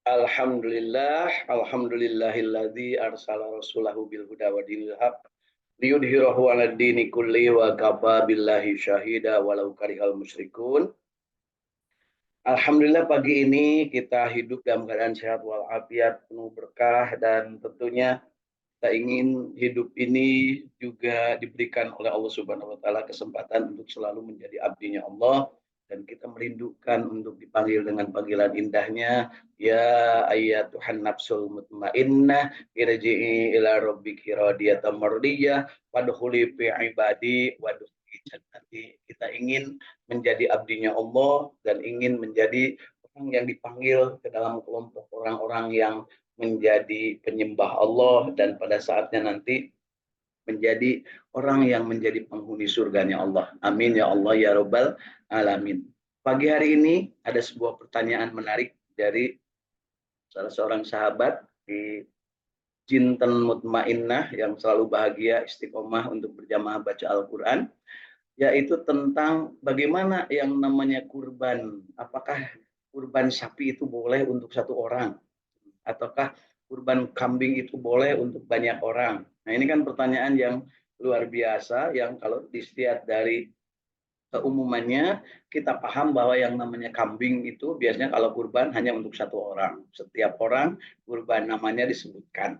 Alhamdulillahilladzi arsala rasulahu bil huda wa dinil haq liyudhhirahu 'alad dini kulli wa kafa billahi syahida walau karihal musyrikun. Alhamdulillah pagi ini kita hidup dalam keadaan sehat walafiat, penuh berkah, dan tentunya kita ingin hidup ini juga diberikan oleh Allah Subhanahu wa taala kesempatan untuk selalu menjadi abdinya Allah, dan kita merindukan untuk dipanggil dengan panggilan indahnya, ya ayyatuhan nafsul mutmainnah irji'i ila rabbiki radiyatan mardiyah wadkhuli fi ibadi wadkhuli jannati. Kita ingin menjadi abdinya Allah dan ingin menjadi orang yang dipanggil ke dalam kelompok orang-orang yang menjadi penyembah Allah, dan pada saatnya nanti menjadi orang yang menjadi penghuni surganya Allah. Amin ya Allah ya Rabbal Alamin. Pagi hari ini ada sebuah pertanyaan menarik dari salah seorang sahabat di Jinten Mutmainnah yang selalu bahagia istiqomah untuk berjamaah baca Al-Quran, yaitu tentang bagaimana yang namanya kurban. Apakah kurban sapi itu boleh untuk satu orang? Ataukah kurban kambing itu boleh untuk banyak orang? Nah, ini kan pertanyaan yang luar biasa, yang kalau dilihat dari keumumannya kita paham bahwa yang namanya kambing itu biasanya kalau kurban hanya untuk satu orang. Setiap orang kurban namanya disebutkan.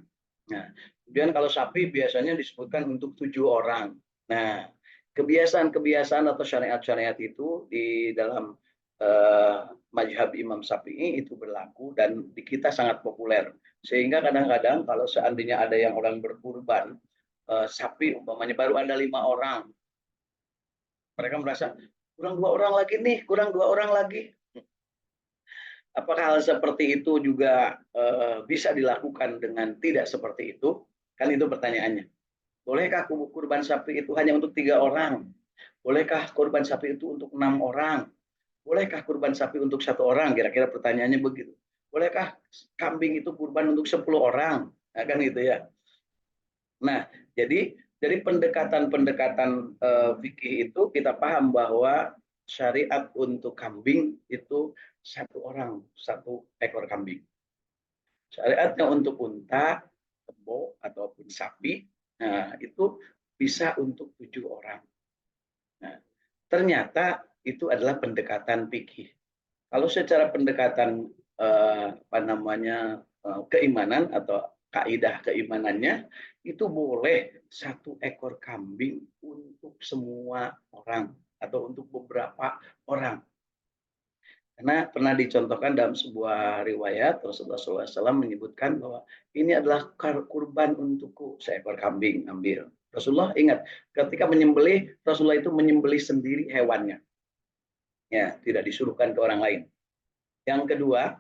Nah, kemudian kalau sapi biasanya disebutkan untuk 7 orang. Nah, kebiasaan-kebiasaan atau syariat-syariat itu di dalam mazhab Imam Syafi'i itu berlaku dan di kita sangat populer. Sehingga kadang-kadang kalau seandainya ada yang orang berkurban sapi umpamanya baru ada 5 orang, mereka merasa kurang 2 orang lagi nih, kurang 2 orang lagi. Apakah hal seperti itu juga bisa dilakukan dengan tidak seperti itu? Kan itu pertanyaannya. Bolehkah kurban sapi itu hanya untuk 3 orang? Bolehkah kurban sapi itu untuk 6 orang? Bolehkah kurban sapi untuk 1 orang? Kira-kira pertanyaannya begitu. Bolehkah kambing itu kurban untuk 10 orang? Nah, kan gitu ya. Nah, jadi dari pendekatan-pendekatan fikih itu kita paham bahwa syariat untuk kambing itu 1 orang, 1 ekor kambing. Syariatnya untuk unta, kebo ataupun sapi, nah itu bisa untuk 7 orang. Nah, ternyata itu adalah pendekatan fikih. Kalau secara pendekatan keimanan atau kaidah keimanannya, itu boleh 1 ekor kambing untuk semua orang atau untuk beberapa orang. Karena pernah dicontohkan dalam sebuah riwayat Rasulullah SAW menyebutkan bahwa ini adalah kurban untukku, 1 ekor kambing ambil. Rasulullah ingat ketika menyembelih, Rasulullah itu menyembelih sendiri hewannya, ya tidak disuruhkan ke orang lain. Yang kedua,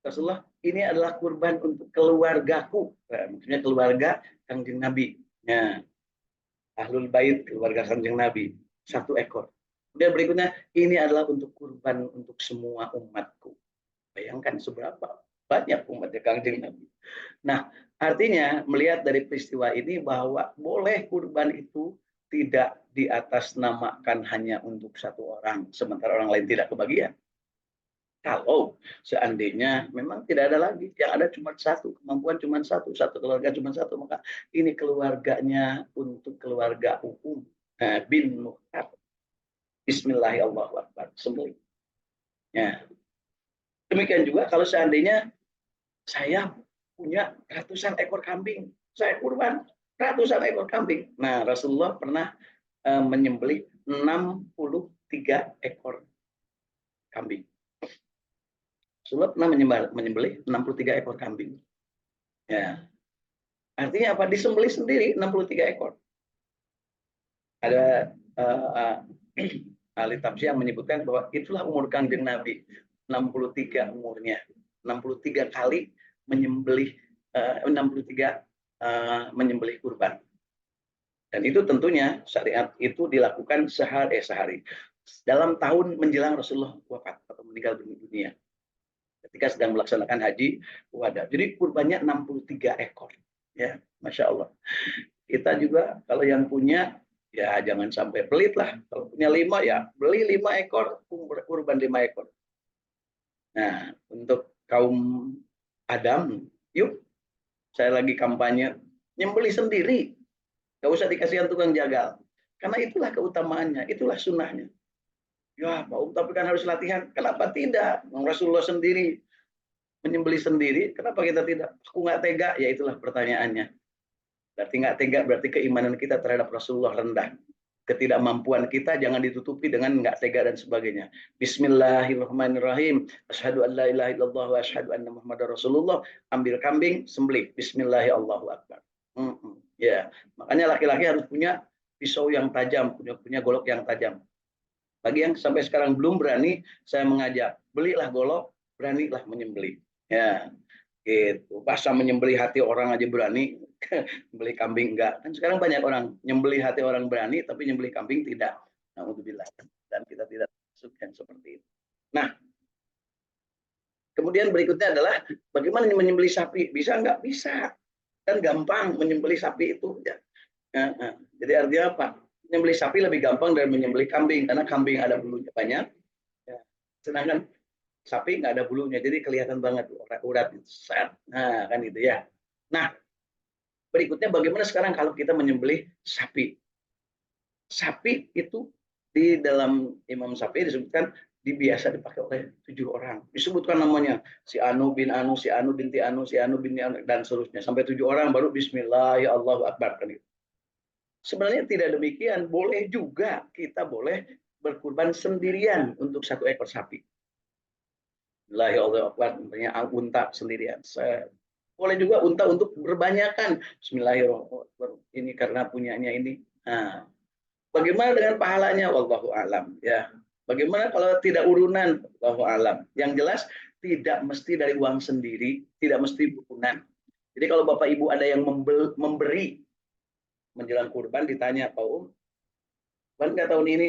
Rasulullah, ini adalah kurban untuk keluargaku, maksudnya keluarga Kanjeng Nabi. Ya, Ahlul Bait, keluarga Kanjeng Nabi, 1 ekor. Kemudian berikutnya, ini adalah untuk kurban untuk semua umatku. Bayangkan seberapa banyak umatnya Kanjeng Nabi. Nah, artinya melihat dari peristiwa ini bahwa boleh kurban itu tidak diatasnamakan hanya untuk 1 orang, sementara orang lain tidak kebagian. Kalau seandainya memang tidak ada lagi, yang ada cuma 1, kemampuan cuma 1, 1 keluarga cuma 1, maka ini keluarganya untuk keluarga umum bin Muhtar. Bismillahirrahmanirrahim. Sembelih. Ya. Demikian juga kalau seandainya saya punya ratusan ekor kambing, saya kurban ratusan ekor kambing. Nah, Rasulullah pernah menyembelih 63 ekor kambing. Rasulullah pernah menyembelih 63 ekor kambing. Ya. Artinya apa? Disembelih sendiri 63 ekor. Ada ahli tafsir yang menyebutkan bahwa itulah umur Kanjeng Nabi, 63 umurnya. 63 kali menyembelih 63 menyembelih kurban. Dan itu tentunya syariat itu dilakukan sehari dalam tahun menjelang Rasulullah wafat atau meninggal dunia, ketika sedang melaksanakan haji wada. Jadi kurbannya 63 ekor. Ya, Masya Allah. Kita juga kalau yang punya, ya jangan sampai pelit lah. Kalau punya 5 ya beli 5 ekor, kurban 5 ekor. Nah, untuk kaum Adam, yuk saya lagi kampanye, nyembeli sendiri, gak usah dikasihan tukang jagal. Karena itulah keutamaannya, itulah sunnahnya. Ya Pak Um, tapi kan harus latihan. Kenapa tidak? Rasulullah sendiri menyembeli sendiri, kenapa kita tidak? Aku nggak tega, ya itulah pertanyaannya. Berarti nggak tega, berarti keimanan kita terhadap Rasulullah rendah. Ketidakmampuan kita jangan ditutupi dengan nggak tega dan sebagainya. Bismillahirrahmanirrahim. Asyhadu an la ilaha illallah wa asyhadu anna Muhammadar Rasulullah. Ambil kambing, sembelih. Bismillahirrahmanirrahim. Ya, makanya laki-laki harus punya pisau yang tajam, punya golok yang tajam. Bagi yang sampai sekarang belum berani, saya mengajak, belilah golok, beranilah menyembelih. Ya, gitu. Masa menyembelih hati orang aja berani, beli kambing enggak. Kan sekarang banyak orang nyembelih hati orang berani, tapi nyembelih kambing tidak. Alhamdulillah. Dan kita tidak masuk yang seperti itu. Nah, kemudian berikutnya adalah bagaimana menyembelih sapi? Bisa enggak? Bisa. Kan gampang menyembelih sapi itu. Ya. Jadi artinya apa? Menyembelih sapi lebih gampang dari menyembelih kambing, karena kambing ada bulunya banyak. Ya. Sedangkan sapi nggak ada bulunya, jadi kelihatan banget urat-urat. Nah, kan gitu ya. Nah, berikutnya bagaimana sekarang kalau kita menyembelih sapi? Sapi itu di dalam Imam Syafi'i disebutkan biasa dipakai oleh 7 orang. Disebutkan namanya si Anu bin Anu, si Anu binti Anu, si Anu binti Anu, dan seterusnya. Sampai 7 orang baru Bismillah, ya Allahu Akbar. Kan gitu. Sebenarnya tidak demikian. Boleh juga kita boleh berkurban sendirian untuk 1 ekor sapi. Bismillah, ya Allahu Akbar. Tentunya unta sendirian. Boleh juga unta untuk berbanyakan. Bismillahirrahmanirrahim. Ini karena punyanya ini. Nah, bagaimana dengan pahalanya? Wallahu alam. Ya. Bagaimana kalau tidak urunan? Wallahu alam. Yang jelas tidak mesti dari uang sendiri, tidak mesti urunan. Jadi kalau Bapak Ibu ada yang memberi menjelang kurban, ditanya, Pak kurban nggak tahun ini?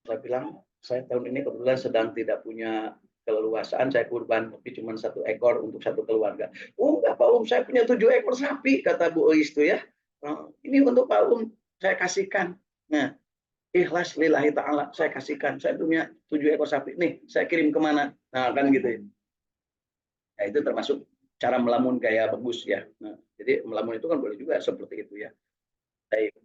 Saya bilang, saya tahun ini kebetulan sedang tidak punya keleluasaan, saya kurban, tapi cuma 1 ekor untuk 1 keluarga. Oh enggak Pak saya punya 7 ekor sapi, kata Bu Ois itu ya. Ini untuk Pak saya kasihkan. Nah, ikhlas lillahi ta'ala, saya kasihkan. Saya punya 7 ekor sapi. Nih, saya kirim kemana? Nah, kan gitu ya. Nah, itu termasuk cara melamun gaya bagus ya. Nah, jadi melamun itu kan boleh juga seperti itu ya. Baik.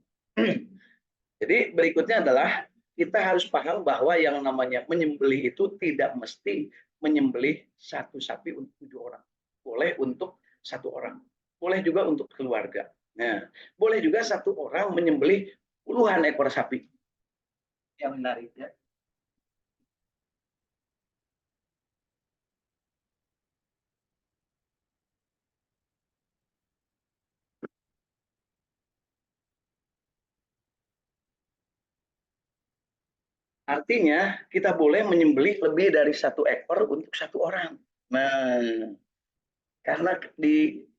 Jadi berikutnya adalah kita harus paham bahwa yang namanya menyembelih itu tidak mesti menyembelih 1 sapi untuk 7 orang. Boleh untuk 1 orang. Boleh juga untuk keluarga. Nah, boleh juga 1 orang menyembelih puluhan ekor sapi. Yang menarik ya. Artinya kita boleh menyembelih lebih dari 1 ekor untuk 1 orang. Nah, karena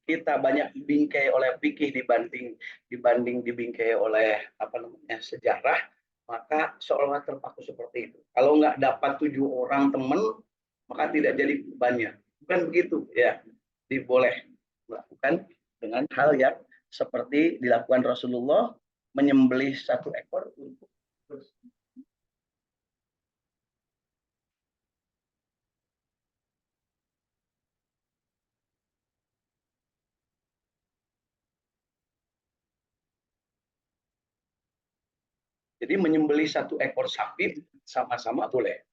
kita banyak dibingkai oleh fikih dibanding dibingkai oleh apa namanya sejarah, maka seolah terpaku seperti itu. Kalau nggak dapat 7 orang teman, maka tidak jadi bebannya. Bukan begitu ya. Boleh melakukan dengan hal yang seperti dilakukan Rasulullah, menyembelih 1 ekor untuk jadi menyembelih 1 ekor sapi sama-sama boleh.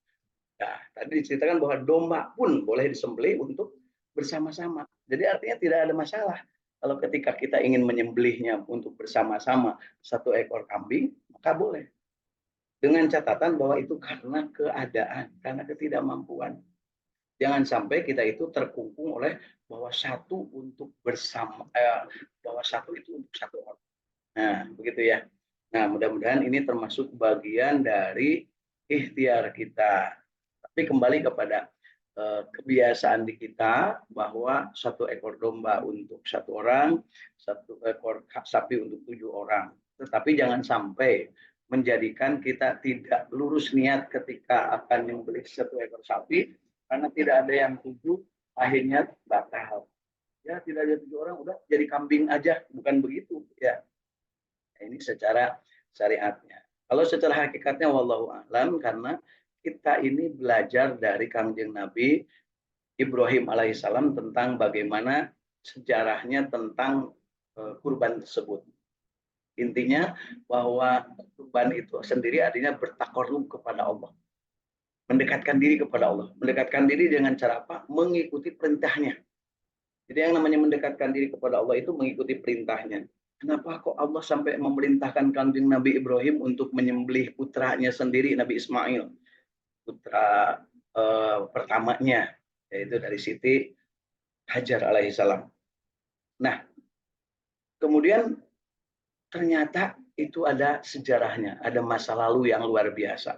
Nah, tadi diceritakan bahwa domba pun boleh disembelih untuk bersama-sama. Jadi artinya tidak ada masalah. Kalau ketika kita ingin menyembelihnya untuk bersama-sama 1 ekor kambing, maka boleh. Dengan catatan bahwa itu karena keadaan, karena ketidakmampuan. Jangan sampai kita itu terkungkung oleh bahwa satu untuk bersama, bahwa satu itu untuk 1 orang. Nah, begitu ya. Nah, mudah-mudahan ini termasuk bagian dari ikhtiar kita. Tapi kembali kepada kebiasaan di kita bahwa 1 ekor domba untuk 1 orang, 1 ekor sapi untuk 7 orang. Tetapi jangan sampai menjadikan kita tidak lurus niat ketika akan membeli 1 ekor sapi karena tidak ada yang 7, akhirnya batal. Ya tidak ada 7 orang, udah jadi kambing aja, bukan begitu ya. Ini secara syariatnya. Kalau secara hakikatnya wallahu a'lam, karena kita ini belajar dari Kangjeng Nabi Ibrahim alaihissalam tentang bagaimana sejarahnya tentang kurban tersebut. Intinya bahwa kurban itu sendiri artinya bertakarrub kepada Allah, mendekatkan diri kepada Allah. Mendekatkan diri dengan cara apa? Mengikuti perintahnya. Jadi yang namanya mendekatkan diri kepada Allah itu mengikuti perintahnya. Kenapa kok Allah sampai memerintahkan kanjeng Nabi Ibrahim untuk menyembelih putranya sendiri, Nabi Ismail, putra pertamanya, yaitu dari Siti Hajar alaihissalam. Nah, kemudian ternyata itu ada sejarahnya, ada masa lalu yang luar biasa.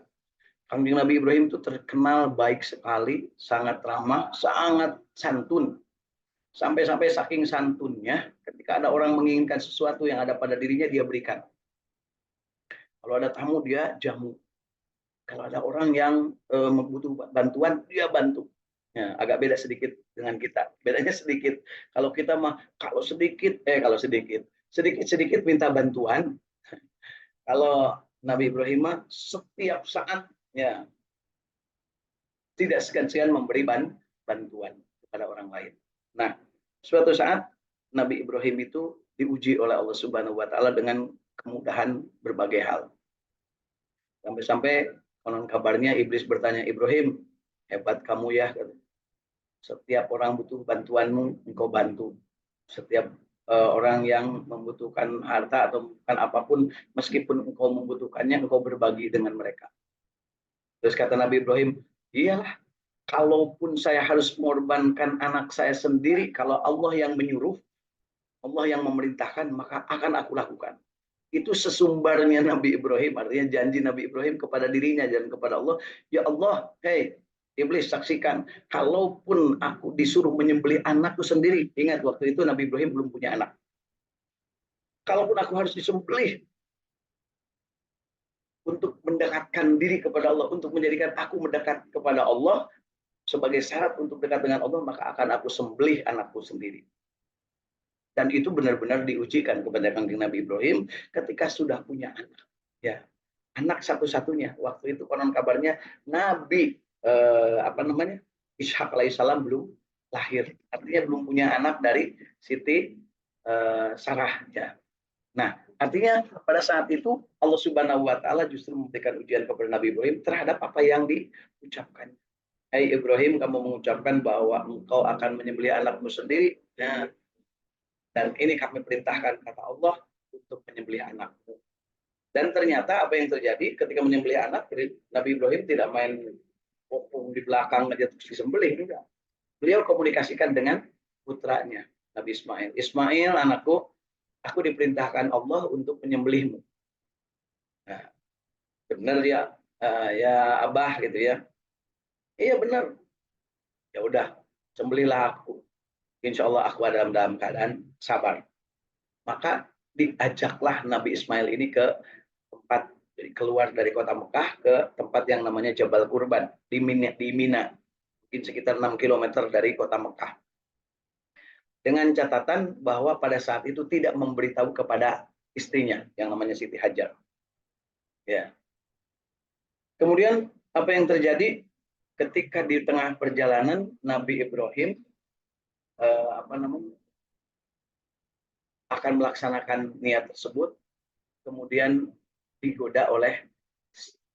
Kanjeng Nabi Ibrahim itu terkenal baik sekali, sangat ramah, sangat santun. Sampai-sampai saking santunnya, ketika ada orang menginginkan sesuatu yang ada pada dirinya, dia berikan. Kalau ada tamu, dia jamu. Kalau ada orang yang membutuhkan bantuan, dia bantu. Ya, agak beda sedikit dengan kita. Bedanya sedikit. Kalau kita mah sedikit minta bantuan. Kalau Nabi Ibrahim mah setiap saat ya tidak segan-segan memberi bantuan kepada orang lain. Nah, suatu saat Nabi Ibrahim itu diuji oleh Allah Subhanahu wa taala dengan kemudahan berbagai hal. Sampai-sampai konon kabarnya iblis bertanya, "Ibrahim, hebat kamu ya. Setiap orang butuh bantuanmu, engkau bantu. Setiap orang yang membutuhkan harta atau bukan apapun, meskipun engkau membutuhkannya, engkau berbagi dengan mereka." Terus kata Nabi Ibrahim, "Iyalah, kalaupun saya harus mengorbankan anak saya sendiri, kalau Allah yang menyuruh, Allah yang memerintahkan, maka akan aku lakukan." Itu sesumbarnya Nabi Ibrahim, artinya janji Nabi Ibrahim kepada dirinya dan kepada Allah. Ya Allah, hei iblis, saksikan, kalaupun aku disuruh menyembelih anakku sendiri, ingat waktu itu Nabi Ibrahim belum punya anak. Kalaupun aku harus disembelih untuk mendekatkan diri kepada Allah, untuk menjadikan aku mendekat kepada Allah, sebagai syarat untuk dekat dengan Allah, maka akan aku sembelih anakku sendiri. Dan itu benar-benar diujikan kepada kanjeng Nabi Ibrahim ketika sudah punya anak. Ya, anak satu-satunya. Waktu itu konon kabarnya Nabi Ishak alaihissalam belum lahir. Artinya belum punya anak dari Siti Sarah. Ya. Nah, artinya pada saat itu Allah Subhanahu wa taala justru memberikan ujian kepada Nabi Ibrahim terhadap apa yang diucapkan. Hai Ibrahim, kamu mengucapkan bahwa engkau akan menyembelih anakmu sendiri. Nah, dan ini kami perintahkan, kata Allah, untuk menyembelih anakmu. Dan ternyata apa yang terjadi ketika menyembelih anak, Nabi Ibrahim tidak main popung di belakang aja terus disembelih. Enggak. Beliau komunikasikan dengan putranya, Nabi Ismail. Ismail, anakku, aku diperintahkan Allah untuk menyembelihmu. Nah, benar ya, ya Abah gitu ya. Iya benar. Ya udah, sembelihlah aku. Insya Allah aku dalam keadaan sabar. Maka diajaklah Nabi Ismail ini ke tempat, keluar dari kota Mekah ke tempat yang namanya Jabal Kurban di Mina, mungkin sekitar 6 kilometer dari kota Mekah. Dengan catatan bahwa pada saat itu tidak memberitahu kepada istrinya yang namanya Siti Hajar. Ya. Kemudian apa yang terjadi ketika di tengah perjalanan Nabi Ibrahim akan melaksanakan niat tersebut, kemudian digoda oleh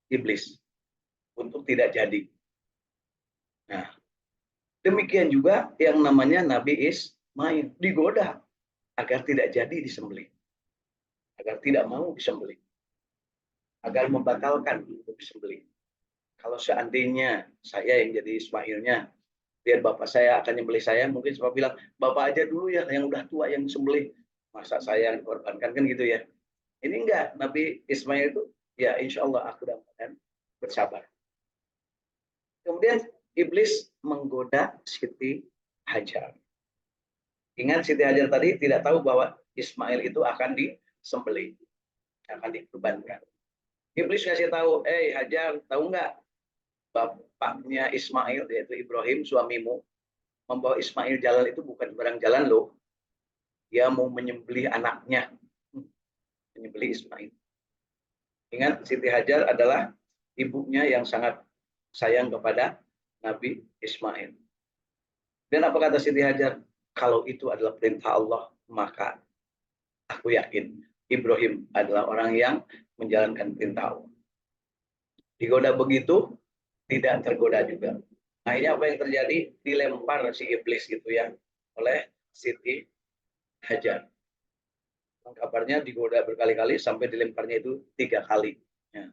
iblis untuk tidak jadi. Nah, demikian juga yang namanya Nabi Ismail digoda agar tidak jadi disembelih, agar tidak mau disembelih, agar membatalkan untuk disembelih. Kalau seandainya saya yang jadi Ismailnya, biar bapak saya akan nyembelih saya, mungkin sebab bilang, bapak aja dulu ya yang udah tua yang disembelih, masa saya yang dikorbankan, kan gitu ya. Ini enggak, Nabi Ismail itu ya insya Allah aku dapat bersabar. Kemudian iblis menggoda Siti Hajar. Ingat Siti Hajar tadi tidak tahu bahwa Ismail itu akan disembelih, akan dikurbankan. Iblis kasih tahu, Hajar, tahu nggak bapaknya Ismail yaitu Ibrahim suamimu membawa Ismail jalan itu bukan barang jalan loh. Dia mau menyembelih anaknya, menyembelih Ismail. Ingat Siti Hajar adalah ibunya yang sangat sayang kepada Nabi Ismail. Dan apa kata Siti Hajar? Kalau itu adalah perintah Allah, maka aku yakin Ibrahim adalah orang yang menjalankan perintah Allah. Digoda begitu, tidak tergoda juga. Akhirnya apa yang terjadi? Dilempar si iblis gitu ya oleh Siti Hajar. Kabarnya digoda berkali-kali sampai dilemparnya itu 3 kali. Ya.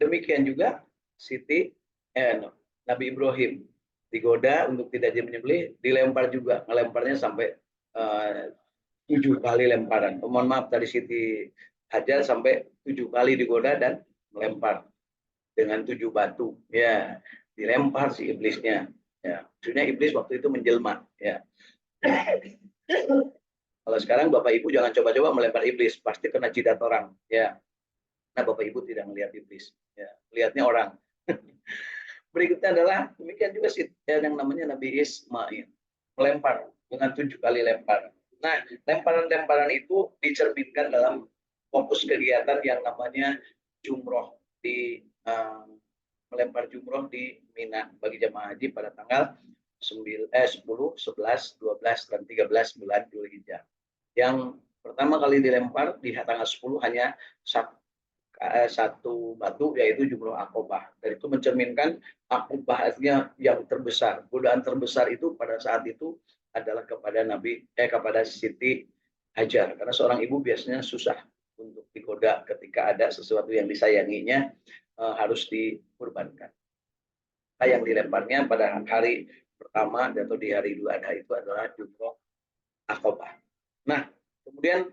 Demikian juga Siti no, Nabi Ibrahim digoda untuk tidak menyembelih, dilempar juga, melemparnya sampai 7 kali lemparan. Mohon maaf tadi Siti Hajar sampai 7 kali digoda dan melempar dengan 7 batu. Ya, dilempar si iblisnya. Ya, maksudnya iblis waktu itu menjelma. Ya. Kalau sekarang Bapak Ibu jangan coba-coba melempar iblis, pasti kena jidat orang. Ya, nah Bapak Ibu tidak melihat iblis. Ya, lihatnya orang. Berikutnya adalah demikian juga sih yang namanya Nabi Ismail melempar dengan 7 kali lempar. Nah, lemparan-lemparan itu dicerminkan dalam fokus kegiatan yang namanya jumroh di melempar jumroh di Mina bagi jemaah haji pada tanggal 10, 11, 12, dan 13 bulan Dzulhijjah. Yang pertama kali dilempar di tanggal 10 hanya satu batu, yaitu jumroh Aqobah. Dan itu mencerminkan Aqobah artinya yang terbesar. Godaan terbesar itu pada saat itu adalah kepada Siti Hajar. Karena seorang ibu biasanya susah untuk digoda ketika ada sesuatu yang disayanginya harus dikurbankan. Nah, yang dilemparnya pada hari pertama atau di hari Idul Adha itu adalah jumroh Aqobah. Nah, kemudian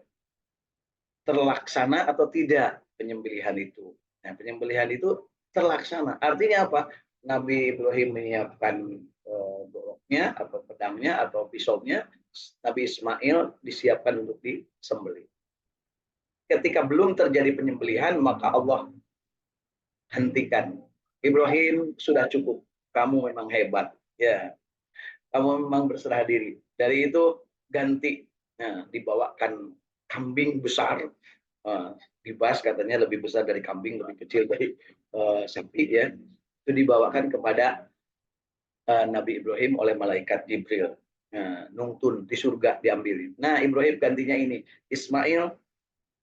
terlaksana atau tidak penyembelihan itu. Nah, penyembelihan itu terlaksana. Artinya apa? Nabi Ibrahim menyiapkan boroknya atau pedangnya atau pisaunya, Nabi Ismail disiapkan untuk disembelih. Ketika belum terjadi penyembelihan, maka Allah hentikan. Ibrahim, sudah cukup. Kamu memang hebat. Ya, kamu memang berserah diri. Dari itu ganti. Nah, dibawakan kambing besar. Dibahas katanya lebih besar dari kambing, lebih kecil dari sapi ya. Itu dibawakan kepada Nabi Ibrahim oleh malaikat Jibril. Nungtun di surga diambil. Nah, Ibrahim gantinya ini. Ismail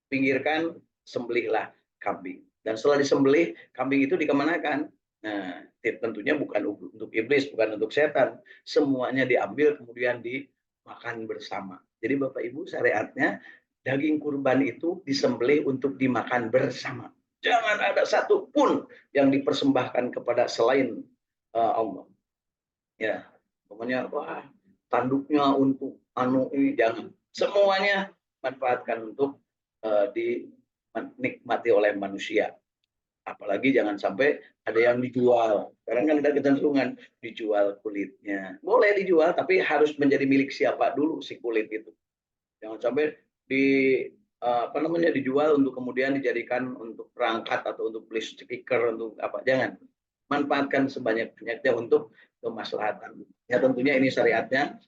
pinggirkan, sembelihlah kambing. Dan setelah disembelih, kambing itu dikemanakan? Nah, tentunya bukan untuk iblis, bukan untuk setan. Semuanya diambil kemudian dimakan bersama. Jadi Bapak Ibu, syariatnya daging kurban itu disembelih untuk dimakan bersama. Jangan ada satupun yang dipersembahkan kepada selain Allah. Ya, pokoknya wah tanduknya untuk ini jangan. Semuanya manfaatkan untuk dinikmati oleh manusia. Apalagi jangan sampai ada yang dijual. Sekarang kan ada kecenderungan dijual kulitnya. Boleh dijual, tapi harus menjadi milik siapa dulu si kulit itu. Jangan sampai dijual untuk kemudian dijadikan untuk perangkat atau untuk beli stiker untuk apa. Jangan. Manfaatkan sebanyak-banyaknya untuk kemaslahatan. Ya tentunya ini syariatnya.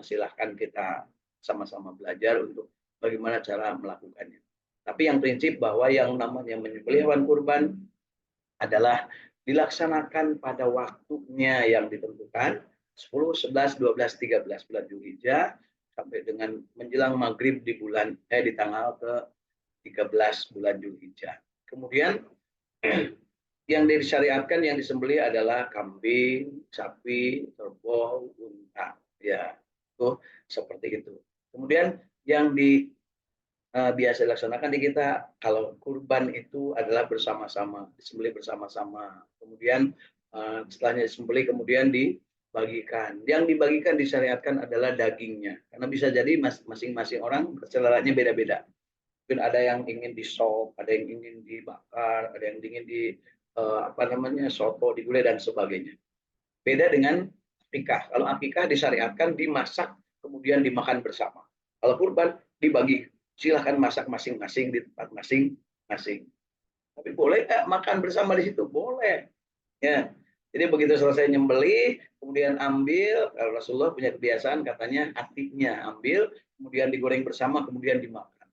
Silahkan kita sama-sama belajar untuk bagaimana cara melakukannya. Tapi yang prinsip bahwa yang namanya menyembelih hewan kurban adalah dilaksanakan pada waktunya yang ditentukan 10, 11, 12, 13 bulan Dzulhijjah sampai dengan menjelang maghrib di tanggal ke-13 bulan Dzulhijjah. Kemudian yang disyariatkan yang disembelih adalah kambing, sapi, kerbau, unta. Ya, itu seperti itu. Kemudian yang biasa dilaksanakan di kita kalau kurban itu adalah bersama-sama, disembelih bersama-sama. Kemudian setelahnya disembelih kemudian dibagikan. Yang dibagikan disyariatkan adalah dagingnya. Karena bisa jadi masing-masing orang seleranya beda-beda. Mungkin ada yang ingin disop, ada yang ingin dibakar, ada yang ingin soto, digulai dan sebagainya. Beda dengan akikah. Kalau akikah disyariatkan dimasak kemudian dimakan bersama. Kalau kurban dibagi, silahkan masak masing-masing di tempat masing-masing. Tapi boleh nggak makan bersama di situ? Boleh. Ya. Jadi begitu selesai nyembelih, kemudian ambil. Kalau Rasulullah punya kebiasaan katanya hatinya ambil, kemudian digoreng bersama, kemudian dimakan.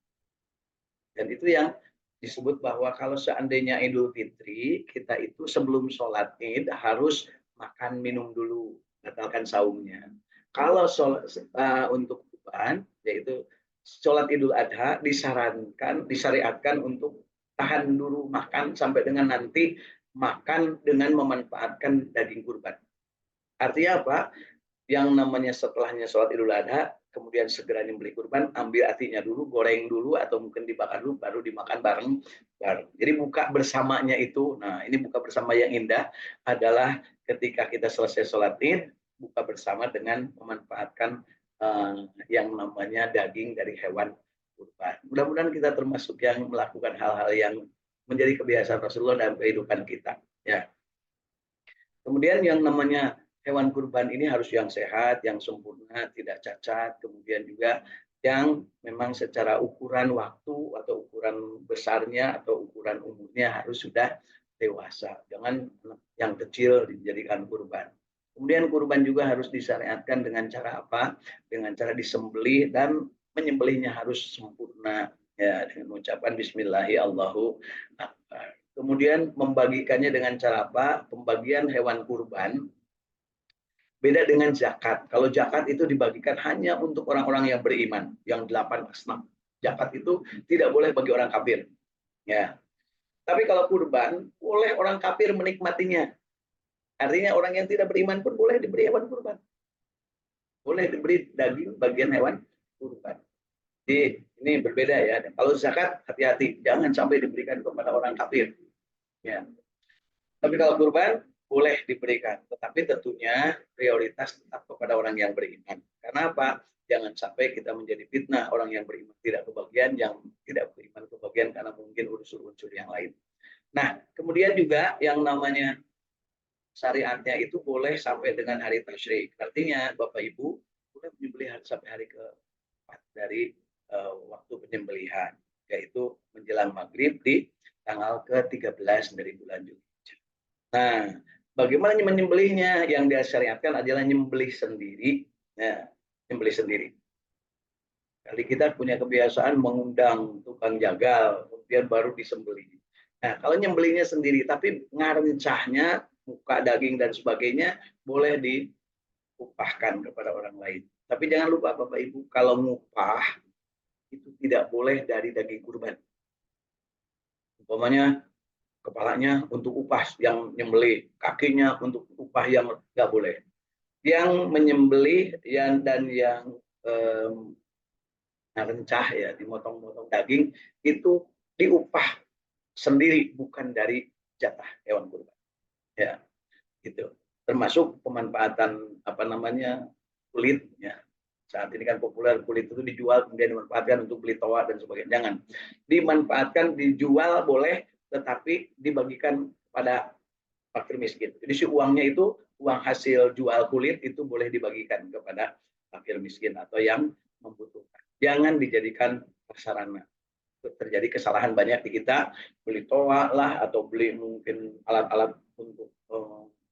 Dan itu yang disebut bahwa kalau seandainya Idul Fitri, kita itu sebelum sholat Id harus makan minum dulu, batalkan saumnya. Kalau untuk kurban, yaitu sholat Idul Adha disyariatkan untuk tahan dulu makan sampai dengan nanti makan dengan memanfaatkan daging kurban. Artinya apa? Yang namanya setelahnya sholat Idul Adha, kemudian segera nyembelih kurban, ambil hatinya dulu, goreng dulu, atau mungkin dibakar dulu, baru dimakan bareng. Jadi buka bersamanya itu, nah ini buka bersama yang indah adalah ketika kita selesai sholat Id, buka bersama dengan memanfaatkan yang namanya daging dari hewan kurban. Mudah-mudahan kita termasuk yang melakukan hal-hal yang menjadi kebiasaan Rasulullah dalam kehidupan kita. Ya. Kemudian yang namanya hewan kurban ini harus yang sehat, yang sempurna, tidak cacat. Kemudian juga yang memang secara ukuran waktu atau ukuran besarnya atau ukuran umurnya harus sudah dewasa. Jangan yang kecil dijadikan kurban. Kemudian kurban juga harus disyariatkan dengan cara apa? Dengan cara disembelih dan menyembelihnya harus sempurna. Ya, dengan ucapan Bismillahirrahmanirrahim. Kemudian membagikannya dengan cara apa? Pembagian hewan kurban beda dengan zakat. Kalau zakat itu dibagikan hanya untuk orang-orang yang beriman, yang 8 asnaf. Zakat itu tidak boleh bagi orang kafir. Ya. Tapi kalau kurban, boleh orang kafir menikmatinya. Artinya orang yang tidak beriman pun boleh diberi hewan kurban. Boleh diberi daging bagian hewan kurban. Jadi ini berbeda ya. Kalau zakat hati-hati, jangan sampai diberikan kepada orang kafir. Ya. Tapi kalau kurban boleh diberikan, tetapi tentunya prioritas tetap kepada orang yang beriman. Karena apa? Jangan sampai kita menjadi fitnah orang yang beriman tidak kebagian, yang tidak beriman kebagian karena mungkin unsur-unsur yang lain. Nah, kemudian juga yang namanya syariatnya itu boleh sampai dengan hari tasyrik. Artinya Bapak Ibu boleh menyembelih sampai hari keempat dari waktu penyembelihan, yaitu menjelang maghrib di tanggal ke-13 dari bulan Juli. Nah, bagaimana menyembelihnya? Yang disyariatkan adalah nyembelih sendiri. Nah, nyembelih sendiri. Kali kita punya kebiasaan mengundang tukang jagal, kemudian baru disembelih. Nah, kalau nyembelihnya sendiri, tapi ngarencahnya, muka daging dan sebagainya, boleh diupahkan kepada orang lain. Tapi jangan lupa Bapak Ibu, kalau ngupah, itu tidak boleh dari daging kurban. Umpamanya kepalanya untuk upah yang nyembelih, kakinya untuk upah yang nggak boleh. Yang menyembelih dan yang rencah ya, dimotong-motong daging itu diupah sendiri, bukan dari jatah hewan kurban. Ya, gitu. Termasuk pemanfaatan apa namanya kulit ya. Saat ini kan populer kulit itu dijual kemudian dimanfaatkan untuk beli toa dan sebagainya. Jangan dimanfaatkan, dijual boleh, tetapi dibagikan pada fakir miskin. Jadi si uangnya itu uang hasil jual kulit itu boleh dibagikan kepada fakir miskin atau yang membutuhkan. Jangan dijadikan prasarana. Terjadi kesalahan banyak di kita, beli toa lah atau beli mungkin alat-alat untuk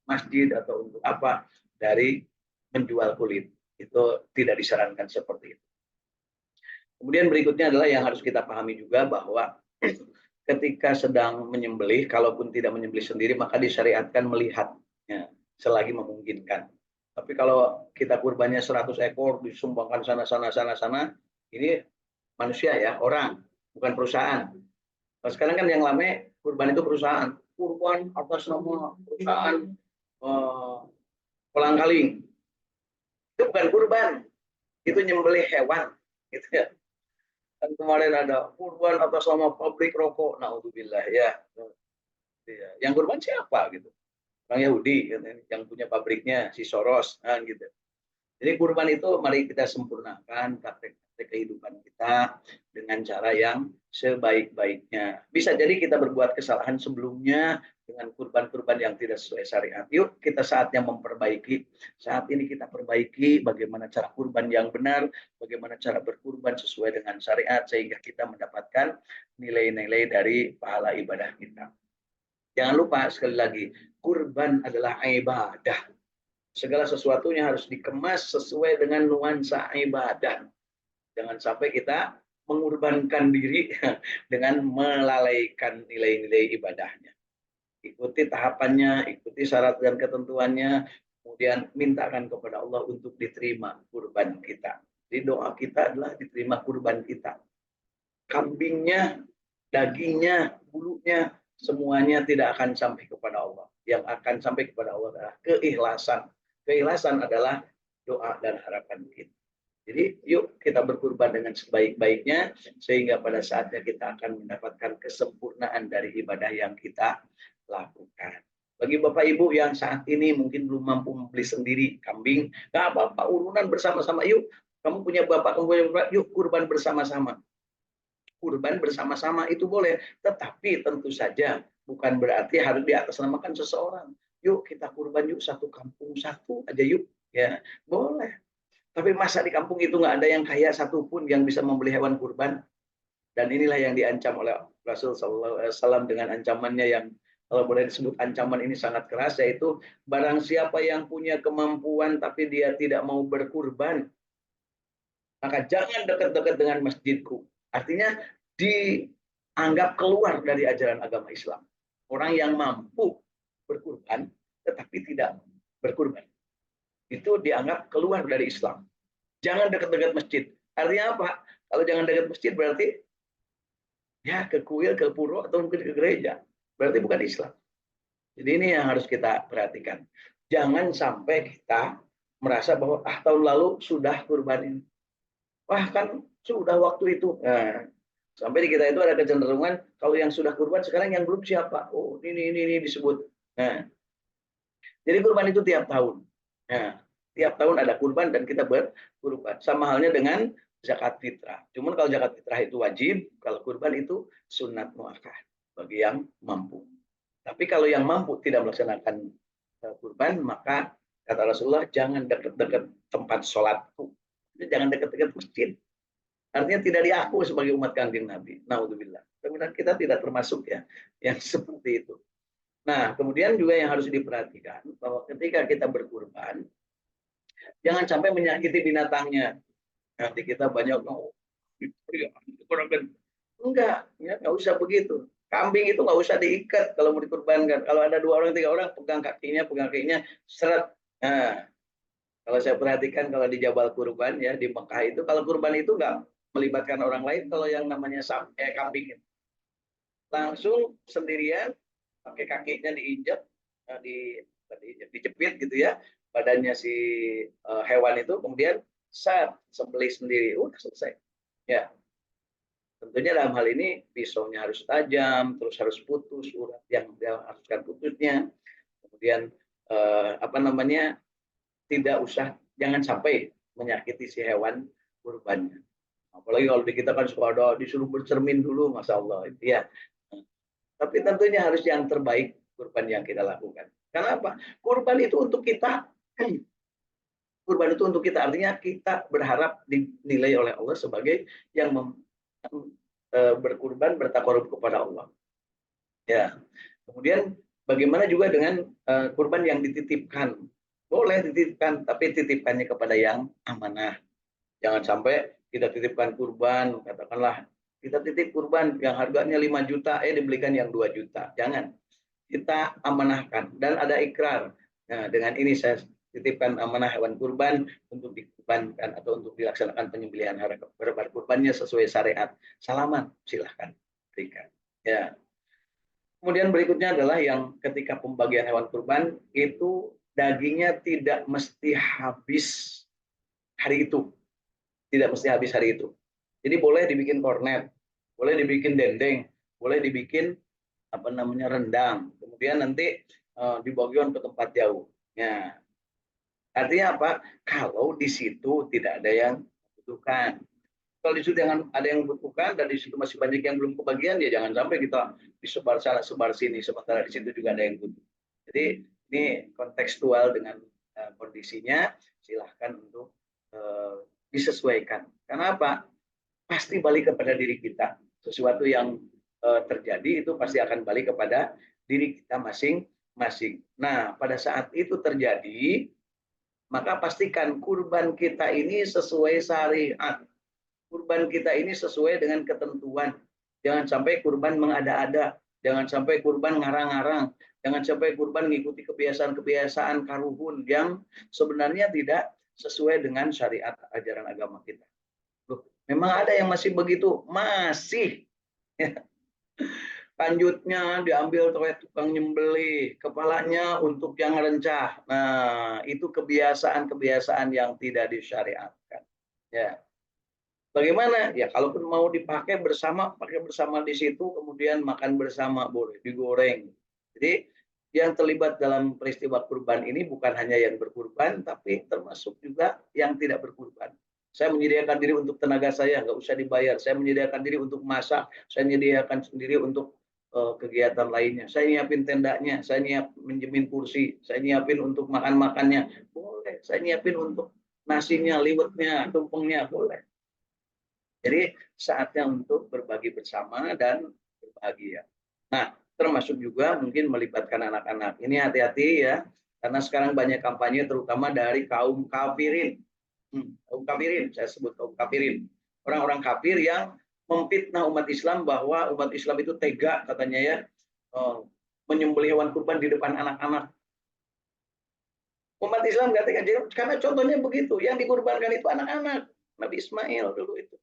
masjid atau untuk apa dari menjual kulit. Itu tidak disarankan seperti itu. Kemudian berikutnya adalah yang harus kita pahami juga bahwa ketika sedang menyembelih, kalaupun tidak menyembelih sendiri, maka disyariatkan melihatnya selagi memungkinkan. Tapi kalau kita kurbannya 100 ekor, disumbangkan sana, ini manusia ya, orang, bukan perusahaan. Nah, sekarang kan yang lama kurban itu perusahaan. Kurban atas nama perusahaan kolang-kaling. Itu bukan kurban, itu nyembelih hewan. Gitu ya. Kan kemarin ada kurban atas nama pabrik rokok, naudzubillah ya. Yang kurban siapa gitu? Orang Yahudi yang punya pabriknya si Soros kan gitu. Jadi kurban itu mari kita sempurnakan praktek kehidupan kita dengan cara yang sebaik-baiknya. Bisa jadi kita berbuat kesalahan sebelumnya dengan kurban-kurban yang tidak sesuai syariat. Yuk kita saatnya memperbaiki. Saat ini kita perbaiki bagaimana cara kurban yang benar, bagaimana cara berkurban sesuai dengan syariat sehingga kita mendapatkan nilai-nilai dari pahala ibadah kita. Jangan lupa sekali lagi, kurban adalah ibadah. Segala sesuatunya harus dikemas sesuai dengan nuansa ibadah. Jangan sampai kita mengorbankan diri dengan melalaikan nilai-nilai ibadahnya. Ikuti tahapannya, ikuti syarat dan ketentuannya, Kemudian mintakan kepada Allah untuk diterima kurban kita. Jadi doa kita adalah diterima kurban kita. Kambingnya, dagingnya, bulunya, semuanya tidak akan sampai kepada Allah. Yang akan sampai kepada Allah adalah keikhlasan. Keikhlasan adalah doa dan harapan kita. Jadi yuk kita berkurban dengan sebaik-baiknya sehingga pada saatnya kita akan mendapatkan kesempurnaan dari ibadah yang kita lakukan. Bagi Bapak Ibu yang saat ini mungkin belum mampu membeli sendiri kambing, nggak apa-apa, urunan bersama-sama yuk. Kamu punya bapak, kamu punya bapak, yuk kurban bersama-sama. Kurban bersama-sama itu boleh, tetapi tentu saja bukan berarti harus diatasnamakan seseorang. Yuk kita kurban yuk, satu kampung satu aja yuk, ya boleh. Tapi masa di kampung itu nggak ada yang kaya satupun yang bisa membeli hewan kurban? Dan inilah yang diancam oleh Rasul Sallallahu Alaihi Wasallam dengan ancamannya yang kalau boleh disebut ancaman ini sangat keras, yaitu barang siapa yang punya kemampuan tapi dia tidak mau berkurban, maka jangan dekat-dekat dengan masjidku. Artinya dianggap keluar dari ajaran agama Islam. Orang yang mampu berkurban tetapi tidak berkurban, itu dianggap keluar dari Islam. Jangan dekat-dekat masjid. Artinya apa? Kalau jangan dekat masjid berarti ya ke kuil, ke pura, atau mungkin ke gereja. Berarti bukan Islam. Jadi ini yang harus kita perhatikan. Jangan sampai kita merasa bahwa tahun lalu sudah kurban ini. Wah kan sudah waktu itu. Nah, sampai di kita itu ada kecenderungan kalau yang sudah kurban sekarang yang belum siapa? Oh ini disebut. Nah, jadi kurban itu tiap tahun. Nah, tiap tahun ada kurban dan kita berkurban. Sama halnya dengan zakat fitrah. Cuman kalau zakat fitrah itu wajib, kalau kurban itu sunat muakkad bagi yang mampu. Tapi kalau yang mampu tidak melaksanakan kurban, maka kata Rasulullah jangan dekat-dekat tempat sholatku. Jangan dekat-dekat masjid. Artinya tidak diaku sebagai umat kanjeng Nabi. Naudzubillah. Kemudian kita tidak termasuk ya yang seperti itu. Nah, kemudian juga yang harus diperhatikan bahwa ketika kita berkurban, jangan sampai menyakiti binatangnya. Nanti kita banyak enggak, ya nggak usah begitu. Kambing itu nggak usah diikat kalau mau dikurbankan. Kalau ada 2 orang, 3 orang, pegang kakinya, seret. Nah, kalau saya perhatikan kalau di Jabal Kurban ya di Mekah itu, kalau kurban itu nggak melibatkan orang lain. Kalau yang namanya kambing itu langsung sendirian, pakai kakinya diinjak, dijepit gitu ya, badannya si hewan itu, kemudian sembelih sendiri, udah selesai. Ya, tentunya dalam hal ini pisaunya harus tajam, terus harus putus urat yang diharuskan putusnya. Kemudian tidak usah, jangan sampai menyakiti si hewan kurbannya. Apalagi kalau di kita kan suka ada disuruh bercermin dulu, masya Allah itu ya. Tapi tentunya harus yang terbaik kurban yang kita lakukan. Karena apa? Kurban itu untuk kita. Kurban itu untuk kita, artinya kita berharap dinilai oleh Allah sebagai yang berkurban, bertakarub kepada Allah. Ya. Kemudian bagaimana juga dengan kurban yang dititipkan? Boleh dititipkan, tapi titipkannya kepada yang amanah. Jangan sampai kita titipkan kurban, katakanlah kita titip kurban yang harganya 5 juta, dibelikan yang 2 juta. Jangan. Kita amanahkan dan ada ikrar. Nah, dengan ini saya titipkan amanah hewan kurban untuk dikurbankan atau untuk dilaksanakan penyembelihan hewan kurbannya sesuai syariat. Salaman, silahkan berikan. Ya. Kemudian berikutnya adalah yang ketika pembagian hewan kurban itu dagingnya tidak mesti habis hari itu. Tidak mesti habis hari itu. Jadi boleh dibikin kornet, boleh dibikin dendeng, boleh dibikin rendang. Kemudian nanti dibagikan ke tempat jauh. Ya. Artinya apa? Kalau di situ tidak ada yang membutuhkan. Kalau di situ ada yang membutuhkan dan di situ masih banyak yang belum kebagian, ya jangan sampai kita disebar sana sebar sini sementara di situ juga ada yang butuh. Jadi ini kontekstual dengan kondisinya, silahkan untuk disesuaikan. Karena apa? Pasti balik kepada diri kita. Sesuatu yang terjadi itu pasti akan balik kepada diri kita masing-masing. Nah, pada saat itu terjadi, maka pastikan kurban kita ini sesuai syariat. Kurban kita ini sesuai dengan ketentuan. Jangan sampai kurban mengada-ada. Jangan sampai kurban ngarang-ngarang. Jangan sampai kurban mengikuti kebiasaan-kebiasaan karuhun yang sebenarnya tidak sesuai dengan syariat ajaran agama kita. Loh, memang ada yang masih begitu? Masih. Lanjutnya diambil oleh tukang nyembelih, kepalanya untuk yang rencah. Nah, itu kebiasaan-kebiasaan yang tidak disyariatkan. Ya. Bagaimana? Ya, kalaupun mau dipakai bersama, pakai bersama di situ, kemudian makan bersama boleh, digoreng. Jadi yang terlibat dalam peristiwa kurban ini bukan hanya yang berkurban, tapi termasuk juga yang tidak berkurban. Saya menyediakan diri untuk tenaga saya, nggak usah dibayar. Saya menyediakan diri untuk masak, saya menyediakan sendiri untuk kegiatan lainnya. Saya nyiapin tendanya, saya nyiap menjamin kursi, saya nyiapin untuk makan-makannya, boleh. Saya nyiapin untuk nasinya, liwetnya, tumpengnya, boleh. Jadi saatnya untuk berbagi bersama dan berbahagia. Nah, termasuk juga mungkin melibatkan anak-anak. Ini hati-hati ya, karena sekarang banyak kampanye terutama dari kaum kafirin. Kaum kafirin, saya sebut kaum kafirin. Orang-orang kafir yang memfitnah umat Islam bahwa umat Islam itu tega katanya ya, menyembelih hewan kurban di depan anak-anak. Umat Islam nggak tega, karena contohnya begitu. Yang dikurbankan itu anak-anak. Nabi Ismail dulu itu.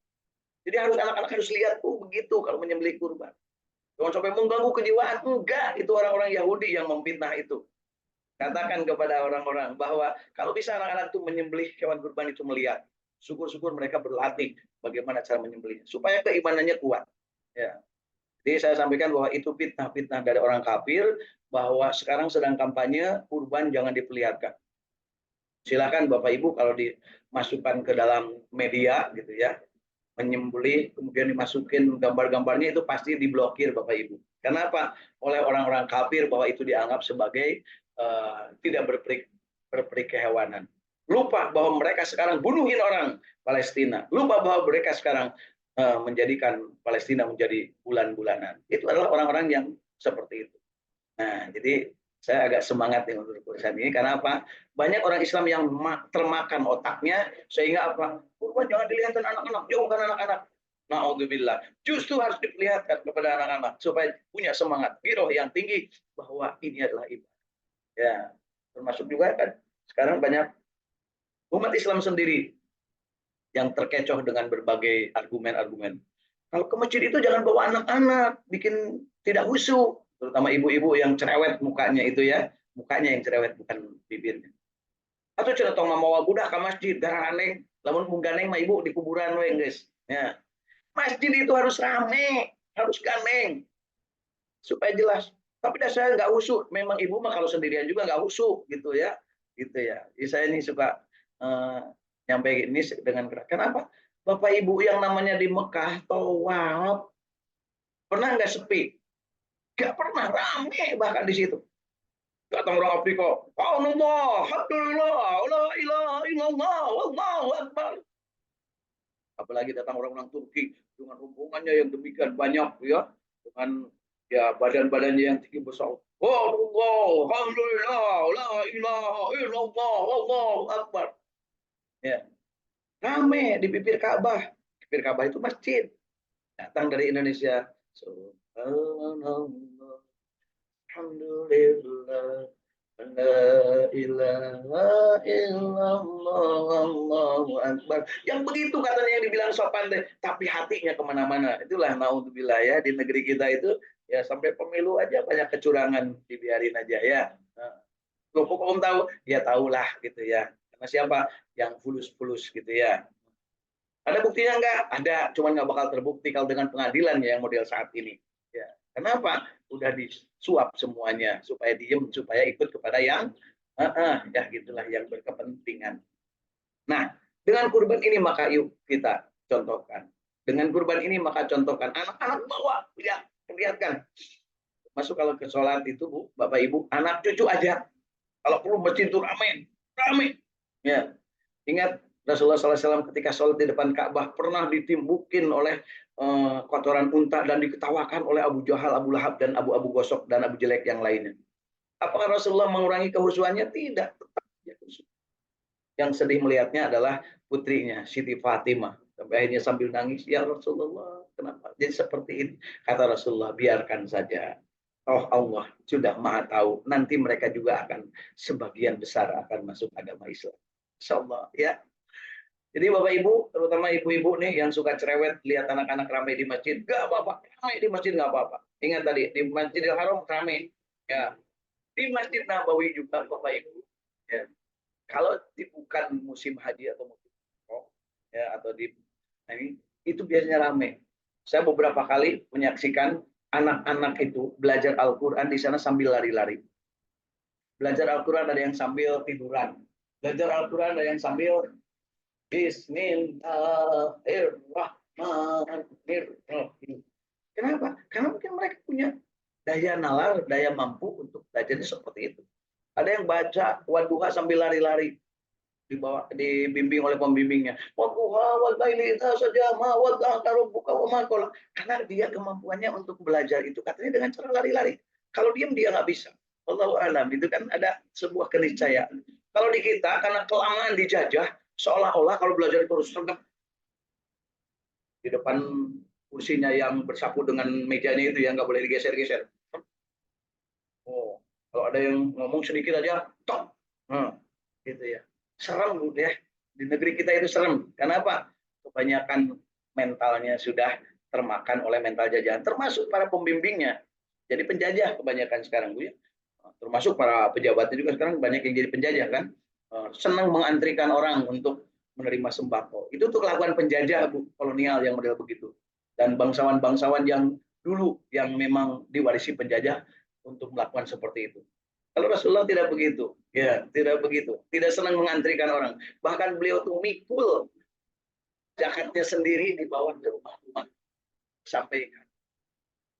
Jadi anak-anak harus lihat begitu kalau menyembelih kurban. Jangan sampai mengganggu kejiwaan. Enggak, itu orang-orang Yahudi yang memfitnah itu. Katakan kepada orang-orang bahwa kalau bisa anak-anak itu menyembelih hewan kurban itu melihat. Syukur-syukur mereka berlatih bagaimana cara menyembelih supaya keimanannya kuat. Ya. Jadi saya sampaikan bahwa itu fitnah-fitnah dari orang kafir bahwa sekarang sedang kampanye kurban jangan diperlihatkan. Silakan Bapak Ibu kalau dimasukkan ke dalam media gitu ya, menyembelih kemudian dimasukin gambar-gambarnya itu pasti diblokir Bapak Ibu. Kenapa? Oleh orang-orang kafir bahwa itu dianggap sebagai tidak berperi kehewanan. Lupa bahwa mereka sekarang bunuhin orang Palestina. Lupa bahwa mereka sekarang menjadikan Palestina menjadi bulan-bulanan. Itu adalah orang-orang yang seperti itu. Nah, jadi saya agak semangat nih untuk urusan ini karena apa? Banyak orang Islam yang termakan otaknya sehingga apa? Kurban jangan dilihatkan anak-anak, jauhkan anak-anak. Na'udzubillah. Justru harus diperlihatkan kepada anak-anak supaya punya semangat giroh yang tinggi bahwa ini adalah ibadah. Ya, termasuk juga kan sekarang banyak umat Islam sendiri yang terkecoh dengan berbagai argumen-argumen. Kalau ke masjid itu jangan bawa anak-anak, bikin tidak khusyuk, terutama ibu-ibu yang cerewet mukanya itu ya, mukanya yang cerewet bukan bibirnya. Atau cerita tong mau budak ke masjid, darah aneh, lamun mungganeng mah ibu di kuburan we guys. Ya. Masjid itu harus rame, harus gandeng supaya jelas. Tapi saya nggak usuk, memang ibu mah kalau sendirian juga nggak usuk gitu ya, gitu ya. Jadi saya ini suka nyampe ini dengan keras. Kenapa? Bapak Ibu yang namanya di Mekah tawaf pernah nggak sepi? Nggak pernah, rame bahkan di situ. Datang orang Afrika, Allah, Alhamdulillah, la ilaha illallah, wallahu akbar. Apalagi datang orang-orang Turki dengan rombongannya yang demikian banyak ya, dengan ya badan-badannya yang tinggi besar. Allah, Alhamdulillah, la ilaha illallah, wallahu akbar. Ya, rame di bibir Ka'bah. Bibir Ka'bah itu masjid. Datang dari Indonesia. Subhanallah, alhamdulillah, la ilaha illallah, Allahu akbar. Yang begitu katanya yang dibilang sopan deh, tapi hatinya kemana-mana. Itulah naudzubillah ya, di negeri kita itu ya sampai pemilu aja banyak kecurangan, dibiarin aja ya. Nah, Om tahu? Ya tahulah gitu ya. Karena siapa yang fulus-fulus gitu ya. Ada buktinya enggak? Ada, cuman nggak bakal terbukti kalau dengan pengadilan ya yang model saat ini. Ya. Kenapa? Udah disuap semuanya supaya diem, supaya ikut kepada yang ya gitulah yang berkepentingan. Nah, dengan kurban ini maka yuk kita contohkan. Dengan kurban ini maka contohkan anak-anak bawa, lihat, perlihatkan. Masuk kalau ke sholat itu Bu, Bapak Ibu, anak cucu aja. Kalau perlu masjid itu ramai, ramai. Ya, ingat Rasulullah SAW ketika sholat di depan Ka'bah pernah ditimbukin oleh kotoran unta dan diketawakan oleh Abu Jahal, Abu Lahab, dan Abu Gosok dan Abu Jelek yang lainnya. Apakah Rasulullah mengurangi kehusuannya? Tidak. Tetap dia khusyuk. Yang sedih melihatnya adalah putrinya, Siti Fatimah. Sampai akhirnya sambil nangis, ya Rasulullah, kenapa jadi seperti ini? Kata Rasulullah, biarkan saja. Oh Allah sudah maha tahu. Nanti mereka juga akan sebagian besar akan masuk agama Islam. Insya Allah ya. Jadi Bapak Ibu, terutama ibu-ibu nih yang suka cerewet lihat anak-anak ramai di masjid, nggak apa-apa, ramai di masjid nggak apa-apa. Ingat tadi di Masjidil Haram ramai, ya. Di Masjid Nabawi juga Bapak Ibu, ya. Kalau bukan musim haji atau musim umroh, ya atau di nah ini itu biasanya ramai. Saya beberapa kali menyaksikan anak-anak itu belajar Al-Quran di sana sambil lari-lari. Belajar Al-Quran ada yang sambil tiduran. Belajar Al-Quran ada yang sambil Bismillahirrahmanirrahim. Kenapa? Karena mungkin mereka punya daya nalar, daya mampu untuk belajarnya seperti itu. Ada yang baca Wadduha sambil lari-lari dibimbing oleh pembimbingnya. Wadduha wal laili idza saja ma wadda'a rabbuka wa ma qala. Karena dia kemampuannya untuk belajar itu katanya dengan cara lari-lari. Kalau diam dia nggak bisa. Wallahu alam. Itu kan ada sebuah keniscayaan. Kalau di kita karena kelamaan dijajah, seolah-olah kalau belajar itu harus tegap di depan kursinya yang bersapu dengan mejanya itu yang nggak boleh digeser-geser. Oh, kalau ada yang ngomong sedikit aja, tok, gitu ya. Serem ya. Di negeri kita itu serem. Kenapa? Kebanyakan mentalnya sudah termakan oleh mental jajahan, termasuk para pembimbingnya. Jadi penjajah kebanyakan sekarang, Bu ya. Termasuk para pejabatnya juga sekarang banyak yang jadi penjajah kan. Senang mengantrikan orang untuk menerima sembako. Itu tuh kelakuan penjajah Bu, kolonial yang model begitu. Dan bangsawan-bangsawan yang dulu yang memang diwarisi penjajah untuk melakukan seperti itu. Kalau Rasulullah tidak begitu, ya tidak begitu, tidak senang mengantrikan orang. Bahkan beliau tuh mikul jakatnya sendiri dibawa ke rumah-rumah. Sampaikan.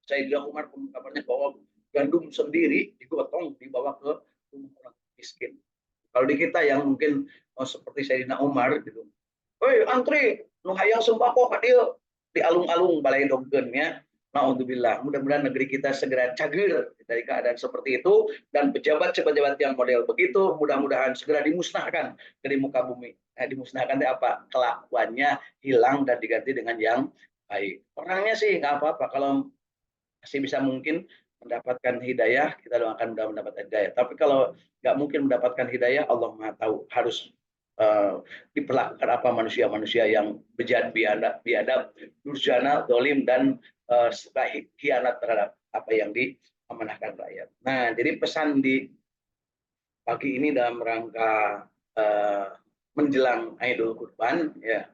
Sayyidina Umar pun kabarnya bawa gandum sendiri digotong dibawa ke rumah orang miskin. Kalau di kita yang mungkin seperti Sayyidina Umar gitu, "Woi antri, nu hayang sembako ka dieu." Di alung-alung balai dongkeun ya. Naudzubillah. Mudah-mudahan negeri kita segera cager dari keadaan seperti itu dan pejabat-pejabat yang model begitu mudah-mudahan segera dimusnahkan dari muka bumi. Dimusnahkan itu apa? Kelakuannya hilang dan diganti dengan yang baik. Orangnya sih nggak apa-apa kalau masih bisa mungkin mendapatkan hidayah, kita doakan mudah mendapatkan hidayah. Tapi kalau nggak mungkin mendapatkan hidayah, Allah Maha tahu harus diperlakukan apa manusia-manusia yang bejat, biadab, durjana, dolim dan khianat terhadap apa yang diamanahkan rakyat. Nah, jadi pesan di pagi ini dalam rangka uh, menjelang Idul Kurban, ya,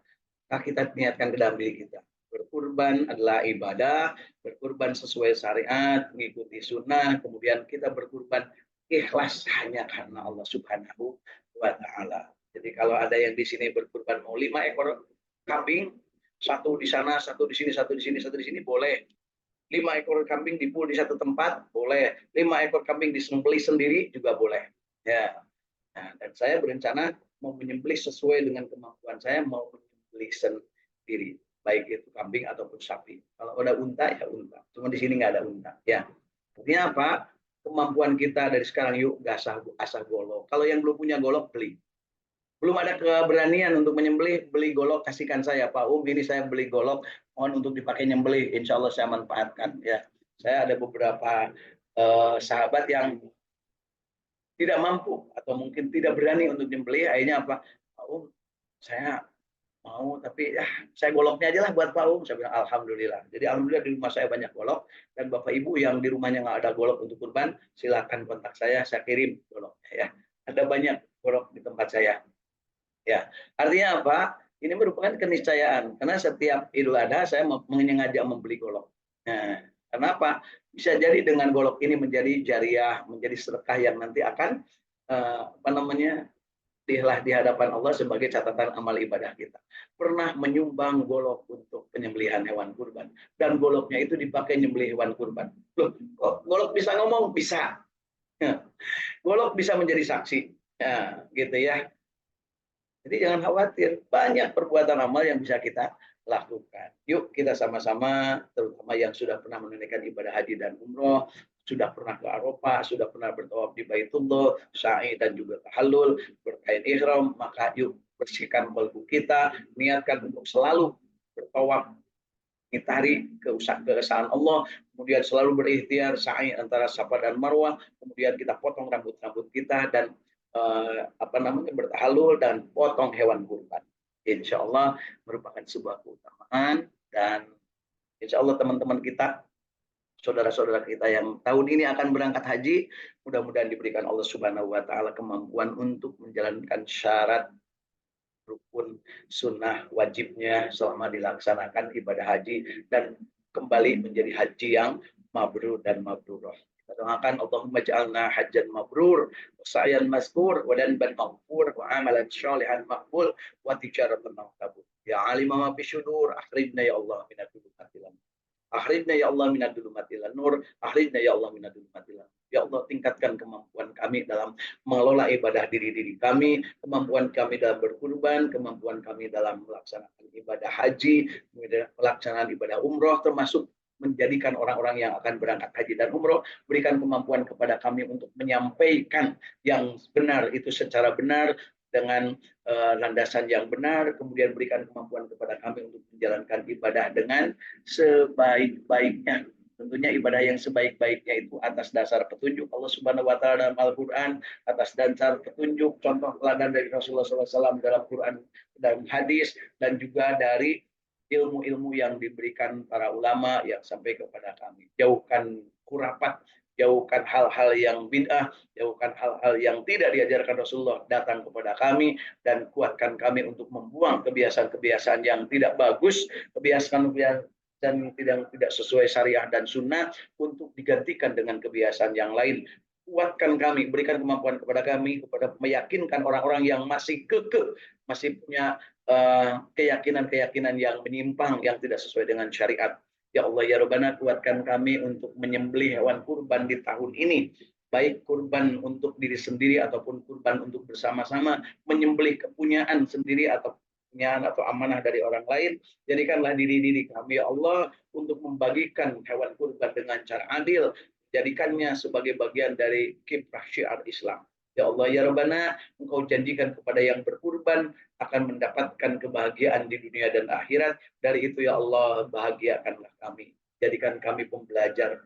nah kita niatkan ke dalam diri kita. Berkurban adalah ibadah, berkurban sesuai syariat, mengikuti sunnah, kemudian kita berkurban ikhlas hanya karena Allah Subhanahu wa Ta'ala. Jadi kalau ada yang di sini berkurban mau 5 ekor kambing, satu di sana, satu di sini, satu di sini, satu di sini, boleh. 5 ekor kambing dipul di satu tempat, boleh. 5 ekor kambing disembelih sendiri juga boleh. Ya. Nah, dan saya berencana mau menyembelih sesuai dengan kemampuan saya, mau menyembelih sendiri, baik itu kambing ataupun sapi. Kalau ada unta ya unta. Cuma di sini nggak ada unta. Ya. Artinya apa? Kemampuan kita dari sekarang yuk gasah asah golok. Kalau yang belum punya golok beli. Belum ada keberanian untuk menyembelih, beli golok kasihkan saya Pak ini saya beli golok, mohon untuk dipakai nyembelih, insya Allah saya manfaatkan ya. Saya ada beberapa sahabat yang tidak mampu atau mungkin tidak berani untuk nyembelih, akhirnya apa, Pak saya mau tapi ya saya goloknya aja lah buat Pak saya bilang alhamdulillah. Jadi alhamdulillah di rumah saya banyak golok dan Bapak Ibu yang di rumahnya nggak ada golok untuk kurban silakan kontak saya kirim goloknya ya. Ada banyak golok di tempat saya. Ya, artinya apa? Ini merupakan keniscayaan karena setiap Idul Adha saya mengajak membeli golok. Nah, kenapa? Bisa jadi dengan golok ini menjadi jariah, menjadi sedekah yang nanti akan apa namanya di hadapan Allah sebagai catatan amal ibadah kita. Pernah menyumbang golok untuk penyembelihan hewan kurban dan goloknya itu dipakai menyembelih hewan kurban. Loh, kok golok bisa ngomong? Bisa. Ya. Golok bisa menjadi saksi. Ya, gitu ya. Jadi jangan khawatir, banyak perbuatan amal yang bisa kita lakukan. Yuk kita sama-sama, terutama yang sudah pernah menunaikan ibadah haji dan umroh, sudah pernah ke Arafah, sudah pernah bertawaf di Baitullah, sa'i dan juga tahallul, berkain ihram, maka yuk bersihkan kalbu kita, niatkan untuk selalu bertawaf mengitari keesaan Allah, kemudian selalu berikhtiar sa'i antara Safa dan Marwah, kemudian kita potong rambut-rambut kita dan bertahalul dan potong hewan kurban. Insya Allah merupakan sebuah keutamaan, dan insya Allah teman-teman kita, saudara-saudara kita yang tahun ini akan berangkat haji, mudah-mudahan diberikan Allah Subhanahu wa taala kemampuan untuk menjalankan syarat, rukun, sunnah, wajibnya selama dilaksanakan ibadah haji, dan kembali menjadi haji yang mabrur dan mabrurah. Kita doakan Allahumma ja'alna hajjan mabrur, sa'yan maskur, wa danban maghfur, wa amalan syalihan maqbul, wa tijaratan maqbul. Ya alima ma fi syudur, akhrijna ya Allah min adh-dhulumatil Akhirnya ya Allah minadulumatil nur, akhirnya ya Allah minadulumatil. Ya Allah, tingkatkan kemampuan kami dalam mengelola ibadah diri kami, kemampuan kami dalam berkurban, kemampuan kami dalam melaksanakan ibadah haji, pelaksanaan ibadah umroh, termasuk menjadikan orang-orang yang akan berangkat haji dan umroh, berikan kemampuan kepada kami untuk menyampaikan yang benar itu secara benar, dengan landasan yang benar, kemudian berikan kemampuan kepada kami untuk menjalankan ibadah dengan sebaik-baiknya. Tentunya ibadah yang sebaik-baiknya itu atas dasar petunjuk Allah Subhanahu wa taala dalam Al-Qur'an, atas dasar petunjuk contoh teladan dari Rasulullah SAW dalam Quran dan hadis, dan juga dari ilmu-ilmu yang diberikan para ulama yang sampai kepada kami. Jauhkan khurafat, jauhkan hal-hal yang bid'ah, jauhkan hal-hal yang tidak diajarkan Rasulullah datang kepada kami, dan kuatkan kami untuk membuang kebiasaan-kebiasaan yang tidak bagus, kebiasaan-kebiasaan dan tidak sesuai syariah dan sunnah, untuk digantikan dengan kebiasaan yang lain. Kuatkan kami, berikan kemampuan kepada kami, kepada meyakinkan orang-orang yang masih kekeh, masih punya keyakinan-keyakinan yang menyimpang, yang tidak sesuai dengan syariat. Ya Allah ya Rabbana, kuatkan kami untuk menyembelih hewan kurban di tahun ini, baik kurban untuk diri sendiri ataupun kurban untuk bersama-sama, menyembelih kepunyaan sendiri atau kepunyaan atau amanah dari orang lain. Jadikanlah diri kami ya Allah untuk membagikan hewan kurban dengan cara adil, jadikannya sebagai bagian dari kiprah syiar Islam. Ya Allah ya Rabbana, Engkau janjikan kepada yang berkurban akan mendapatkan kebahagiaan di dunia dan akhirat. Dari itu ya Allah, bahagiakanlah kami. Jadikan kami pembelajar.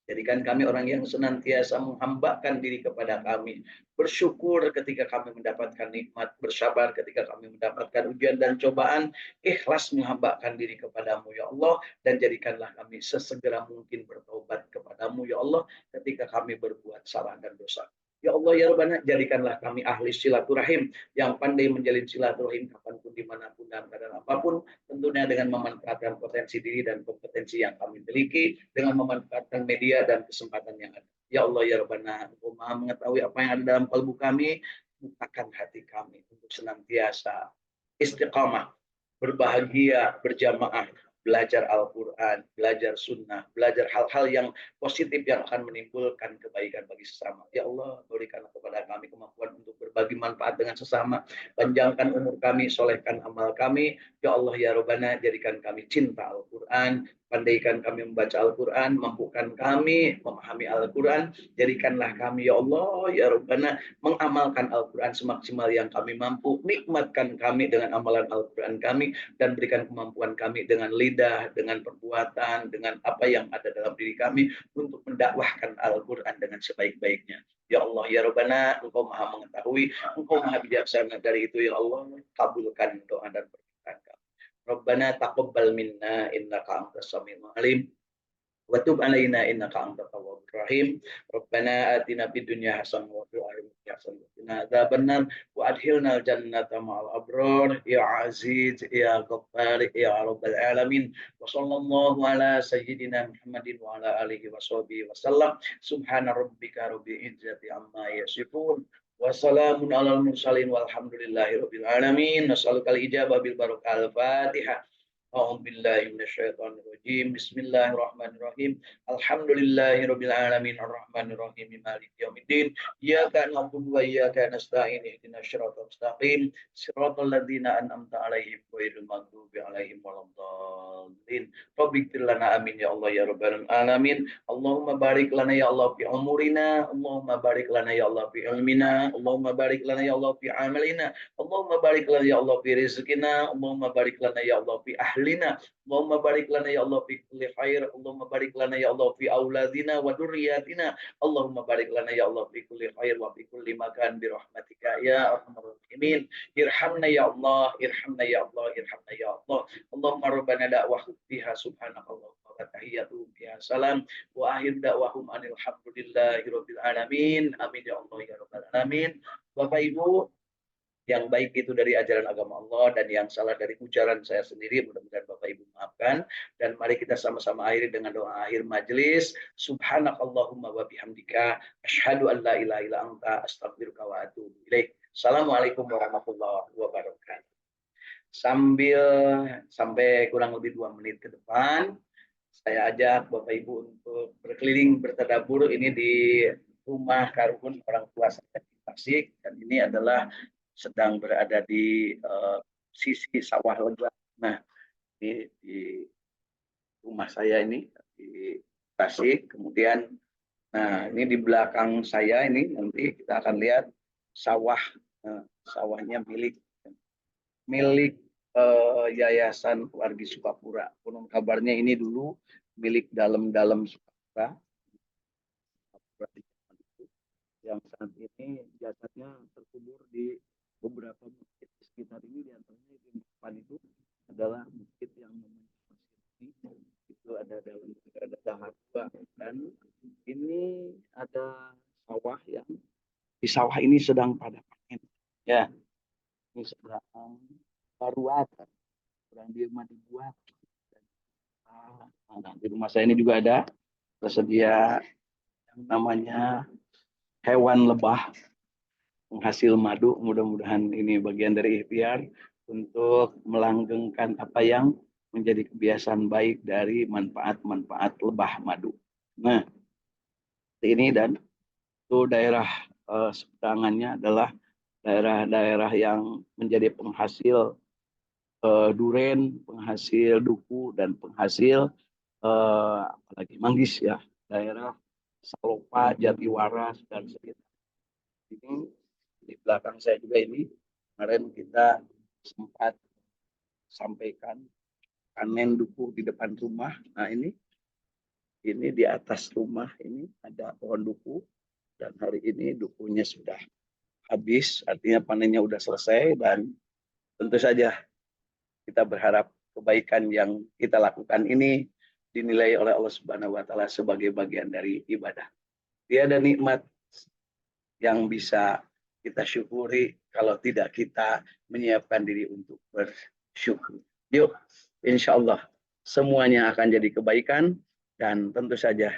Jadikan kami orang yang senantiasa menghambakan diri kepada kami. Bersyukur ketika kami mendapatkan nikmat. Bersabar ketika kami mendapatkan ujian dan cobaan. Ikhlas menghambakan diri kepadamu ya Allah. Dan jadikanlah kami sesegera mungkin bertobat kepadamu ya Allah ketika kami berbuat salah dan dosa. Ya Allah ya Rabbana, jadikanlah kami ahli silaturahim, yang pandai menjalin silaturahim kapanpun, dimanapun, dalam keadaan apapun, tentunya dengan memanfaatkan potensi diri dan kompetensi yang kami miliki, dengan memanfaatkan media dan kesempatan yang ada. Ya Allah ya Rabbana, Engkau Maha mengetahui apa yang ada dalam kalbu kami, bukakan hati kami untuk senantiasa istiqamah, berbahagia, berjamaah, belajar Al-Quran, belajar sunnah, belajar hal-hal yang positif yang akan menimbulkan kebaikan bagi sesama. Ya Allah, berikanlah kepada kami kemampuan untuk berbagi manfaat dengan sesama, panjangkan umur kami, solehkan amal kami. Ya Allah ya Rabbana, jadikan kami cinta Al-Quran, pandaikan kami membaca Al-Quran, mampukan kami memahami Al-Quran, jadikanlah kami ya Allah ya Rabbana mengamalkan Al-Quran semaksimal yang kami mampu, nikmatkan kami dengan amalan Al-Quran kami, dan berikan kemampuan kami dengan lidah, dengan perbuatan, dengan apa yang ada dalam diri kami untuk mendakwahkan Al-Quran dengan sebaik-baiknya. Ya Allah ya Rabbana, Engkau Maha mengetahui, Engkau Maha bijaksana. Dari itu ya Allah, kabulkan doa dan permintaan kami. Rabbana taqabbal minna innaka antas samiul alim wa tub alaina innaka antat tawwabur rahim. Rabbana atina fid dunya hasanah wa fil akhirati hasanah wa qina adzabannar wa adkhilnal jannata ma'al abrar ya aziz ya ghaffar ya rabbal alamin. Wa sallallahu ala sayyidina Muhammadin wa ala alihi wa sahbihi wasallam. Subhana rabbika rabbil izzati amma yasifun. Wassalamun alal mursalin walhamdulillahi rabbil alamin. Nas'alukal ijabah bil barakal Fatihah. A'udzu billahi minasyaitonir rajim. Bismillahirrahmanirrahim. Alhamdulillahirabbil alamin arrahmanir rahim maliki yaumiddin. Iyyaka na'budu wa iyyaka nasta'in ihdinas siratal mustaqim siratal ladzina an'amta 'alaihim ghairil maghdubi 'alaihim waladdallin. Rabbighfir lana amin ya Allah ya rabbal alamin. Allahumma barik lana ya Allah fi umurina, Allahumma barik lana ya Allah fi ilmina, Allahumma barik lana ya Allah fi amalina, Allahumma barik lana ya Allah fi rizqina, Allahumma barik lana ya Allah fi ahli amrina. Allahumma barik lana ya Allah fi kulli khair. Allahumma barik lana ya Allah fi auladina wa dzurriyyatina. Allahumma barik lana ya Allah fi kulli khair wa fi kulli makan bi rahmatika ya arhamar rahimin. Irhamna ya Allah, irhamna ya Allah, irhamna ya Allah. Allahumma rabbana da'wahum fiha subhanakallah wa tahiyyatuhum fiha salam wa akhir da'wahum anil hamdulillahi rabbil alamin. Amin ya Allah ya rabbal alamin. Bapak Ibu, yang baik itu dari ajaran agama Allah dan yang salah dari ucapan saya sendiri, mudah-mudahan Bapak Ibu maafkan. Dan mari kita sama-sama akhiri dengan doa akhir majelis. Subhanakallahumma wa bihamdika asyhadu an la ilaha illa anta astaghfiruka wa atubu ilaik. Assalamualaikum warahmatullahi wabarakatuh. Sampai kurang lebih 2 menit ke depan, saya ajak Bapak Ibu untuk berkeliling bertadabur ini di rumah Karun orang tua saya di Tasik, dan ini adalah sedang berada di sisi sawah lega. Nah, di rumah saya ini di Tasik. Kemudian, nah ini di belakang saya ini nanti kita akan lihat sawah. Sawahnya milik Yayasan Wargi Sukapura. Konon kabarnya ini dulu milik dalam Sukapura. Yang saat ini jasadnya terkubur di beberapa masjid di sekitar ini, diantaranya di depan itu adalah masjid yang namanya masjid itu ada Dahaga, dan ini ada sawah yang di sawah ini sedang pada panen ya, ini sedang baru sedang dibuat. Nah, di rumah saya ini juga ada tersedia yang namanya hewan lebah penghasil madu. Mudah-mudahan ini bagian dari ikhtiar untuk melanggengkan apa yang menjadi kebiasaan baik dari manfaat-manfaat lebah madu. Nah, ini dan itu daerah seberangannya adalah daerah-daerah yang menjadi penghasil duren, penghasil duku, dan penghasil apalagi manggis ya, daerah Salopa, Jatiwaras, dan sekitar ini. Di belakang saya juga ini kemarin kita sempat sampaikan panen duku di depan rumah. Nah ini di atas rumah ini ada pohon duku, dan hari ini dukunya sudah habis, artinya panennya sudah selesai. Dan tentu saja kita berharap kebaikan yang kita lakukan ini dinilai oleh Allah Subhanahu wa taala sebagai bagian dari ibadah. Tiada nikmat yang bisa kita syukuri kalau tidak kita menyiapkan diri untuk bersyukur. Yuk, insya Allah semuanya akan jadi kebaikan. Dan tentu saja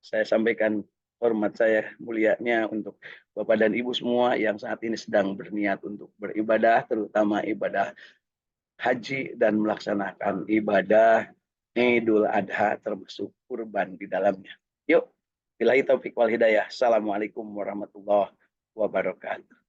saya sampaikan hormat saya mulianya untuk Bapak dan Ibu semua yang saat ini sedang berniat untuk beribadah, terutama ibadah haji dan melaksanakan ibadah Idul Adha termasuk kurban di dalamnya. Yuk, billahi taufiq wal hidayah. Assalamualaikum warahmatullahi wabarakatuh.